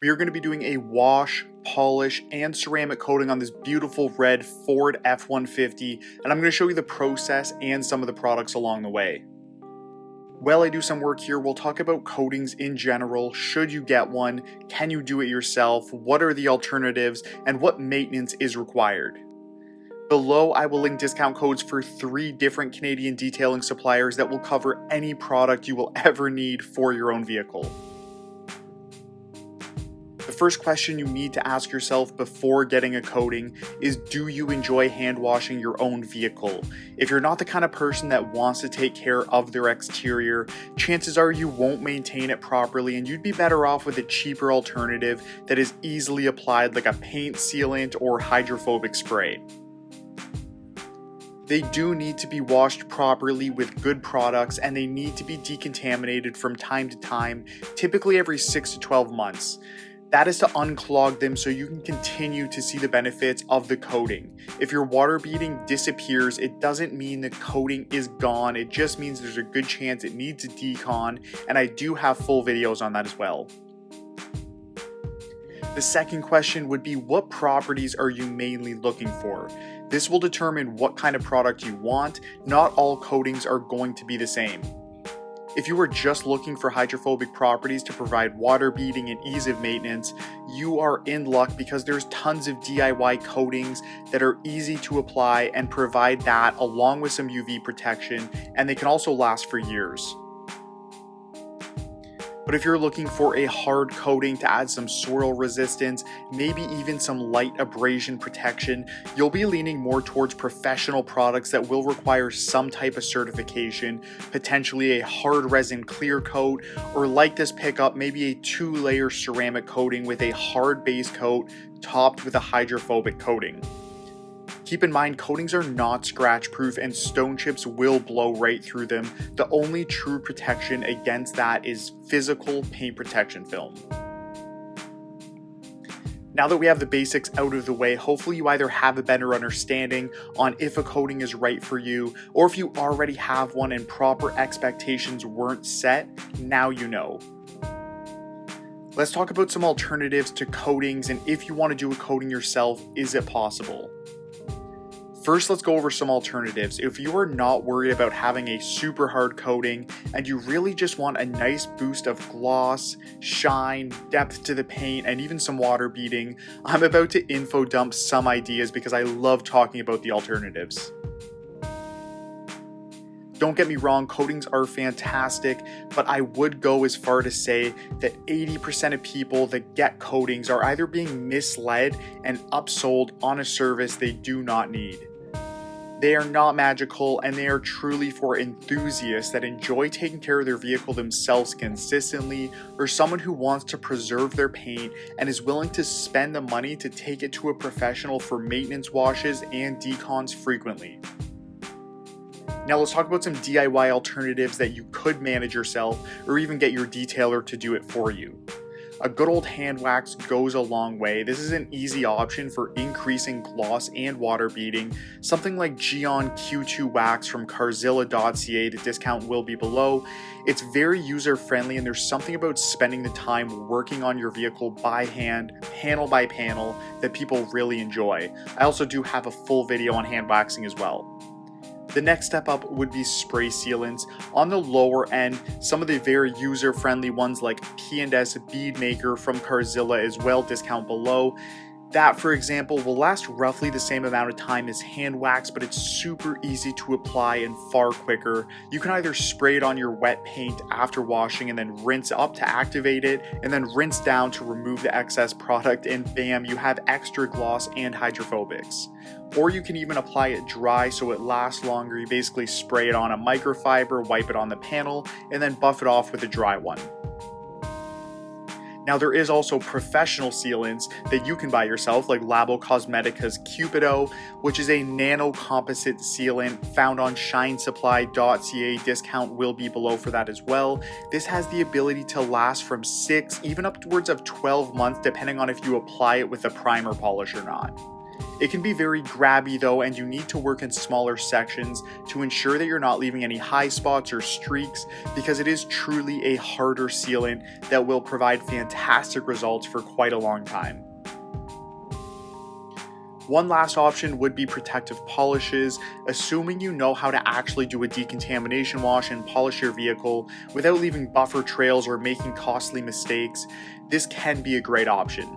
We are going to be doing a wash, polish, and ceramic coating on this beautiful red Ford F-150, and I'm going to show you the process and some of the products along the way. While I do some work here, we'll talk about coatings in general. Should you get one? Can you do it yourself? What are the alternatives? And what maintenance is required? Below, I will link discount codes for 3 different Canadian detailing suppliers that will cover any product you will ever need for your own vehicle. The first question you need to ask yourself before getting a coating is, do you enjoy hand washing your own vehicle? If you're not the kind of person that wants to take care of their exterior, chances are you won't maintain it properly and you'd be better off with a cheaper alternative that is easily applied, like a paint sealant or hydrophobic spray. They do need to be washed properly with good products, and they need to be decontaminated from time to time, typically every 6 to 12 months. That is to unclog them so you can continue to see the benefits of the coating. If your water beading disappears, it doesn't mean the coating is gone. It just means there's a good chance it needs a decon, and I do have full videos on that as well. The second question would be, what properties are you mainly looking for? This will determine what kind of product you want. Not all coatings are going to be the same. If you are just looking for hydrophobic properties to provide water beading and ease of maintenance, you are in luck because there's tons of DIY coatings that are easy to apply and provide that along with some UV protection, and they can also last for years. But if you're looking for a hard coating to add some soil resistance, maybe even some light abrasion protection, you'll be leaning more towards professional products that will require some type of certification, potentially a hard resin clear coat, or like this pickup, maybe a 2-layer ceramic coating with a hard base coat topped with a hydrophobic coating. Keep in mind, coatings are not scratch proof and stone chips will blow right through them. The only true protection against that is physical paint protection film. Now that we have the basics out of the way, hopefully you either have a better understanding on if a coating is right for you, or if you already have one and proper expectations weren't set, now you know. Let's talk about some alternatives to coatings, and if you want to do a coating yourself, is it possible? First, let's go over some alternatives. If you are not worried about having a super hard coating and you really just want a nice boost of gloss, shine, depth to the paint, and even some water beading, I'm about to info dump some ideas because I love talking about the alternatives. Don't get me wrong, coatings are fantastic, but I would go as far to say that 80% of people that get coatings are either being misled and upsold on a service they do not need. They are not magical, and they are truly for enthusiasts that enjoy taking care of their vehicle themselves consistently, or someone who wants to preserve their paint and is willing to spend the money to take it to a professional for maintenance washes and decons frequently. Now let's talk about some DIY alternatives that you could manage yourself or even get your detailer to do it for you. A good old hand wax goes a long way. This is an easy option for increasing gloss and water beading. Something like Geon Q2 wax from Carzilla.ca, the discount will be below. It's very user friendly, and there's something about spending the time working on your vehicle by hand, panel by panel, that people really enjoy. I also do have a full video on hand waxing as well. The next step up would be spray sealants. On the lower end, some of the very user-friendly ones like P&S Bead Maker from Carzilla as well, discount below. That, for example, will last roughly the same amount of time as hand wax, but it's super easy to apply and far quicker. You can either spray it on your wet paint after washing and then rinse up to activate it, and then rinse down to remove the excess product, and bam, you have extra gloss and hydrophobics. Or you can even apply it dry so it lasts longer. You basically spray it on a microfiber, wipe it on the panel, and then buff it off with a dry one. Now there is also professional sealants that you can buy yourself, like Labo Cosmetica's Cupido, which is a nano composite sealant found on shinesupply.ca. Discount will be below for that as well. This has the ability to last from 6, even upwards of 12 months, depending on if you apply it with a primer polish or not. It can be very grabby though, and you need to work in smaller sections to ensure that you're not leaving any high spots or streaks, because it is truly a harder sealant that will provide fantastic results for quite a long time. One last option would be protective polishes, assuming you know how to actually do a decontamination wash and polish your vehicle without leaving buffer trails or making costly mistakes. This can be a great option.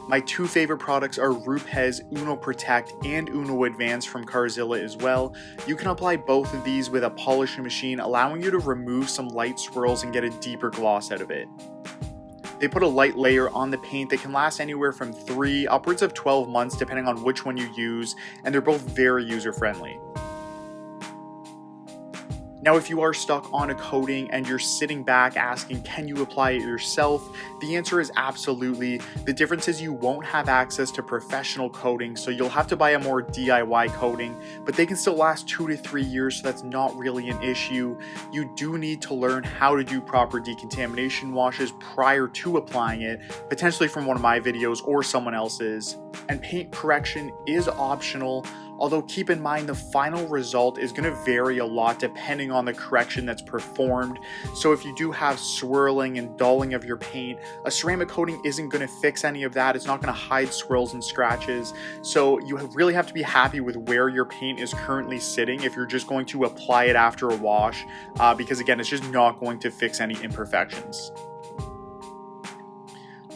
My two favorite products are Rupes Uno Protect and Uno Advance from Carzilla as well. You can apply both of these with a polishing machine, allowing you to remove some light swirls and get a deeper gloss out of it. They put a light layer on the paint that can last anywhere from 3 upwards of 12 months depending on which one you use, and they're both very user friendly. Now, if you are stuck on a coating and you're sitting back asking, can you apply it yourself? The answer is absolutely. The difference is you won't have access to professional coating, so you'll have to buy a more DIY coating, but they can still last 2 to 3 years, so that's not really an issue. You do need to learn how to do proper decontamination washes prior to applying it, potentially from one of my videos or someone else's. And paint correction is optional, although keep in mind the final result is going to vary a lot depending on the correction that's performed. So if you do have swirling and dulling of your paint, a ceramic coating isn't going to fix any of that. It's not going to hide swirls and scratches. So you really have to be happy with where your paint is currently sitting if you're just going to apply it after a wash, because again, it's just not going to fix any imperfections.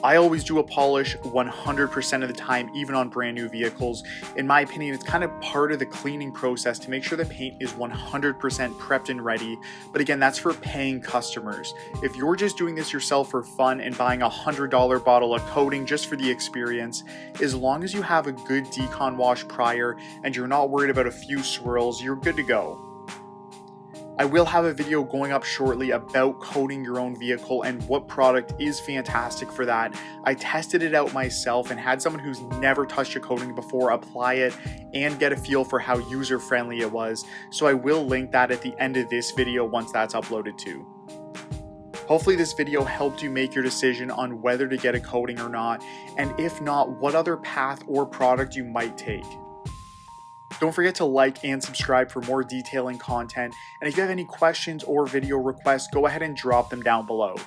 I always do a polish 100% of the time, even on brand new vehicles. In my opinion, it's kind of part of the cleaning process to make sure the paint is 100% prepped and ready. But again, that's for paying customers. If you're just doing this yourself for fun and buying a $100 bottle of coating just for the experience, as long as you have a good decon wash prior and you're not worried about a few swirls, you're good to go. I will have a video going up shortly about coating your own vehicle and what product is fantastic for that. I tested it out myself and had someone who's never touched a coating before apply it and get a feel for how user-friendly it was. So I will link that at the end of this video once that's uploaded too. Hopefully this video helped you make your decision on whether to get a coating or not, and if not, what other path or product you might take. Don't forget to like and subscribe for more detailing content, and if you have any questions or video requests, go ahead and drop them down below.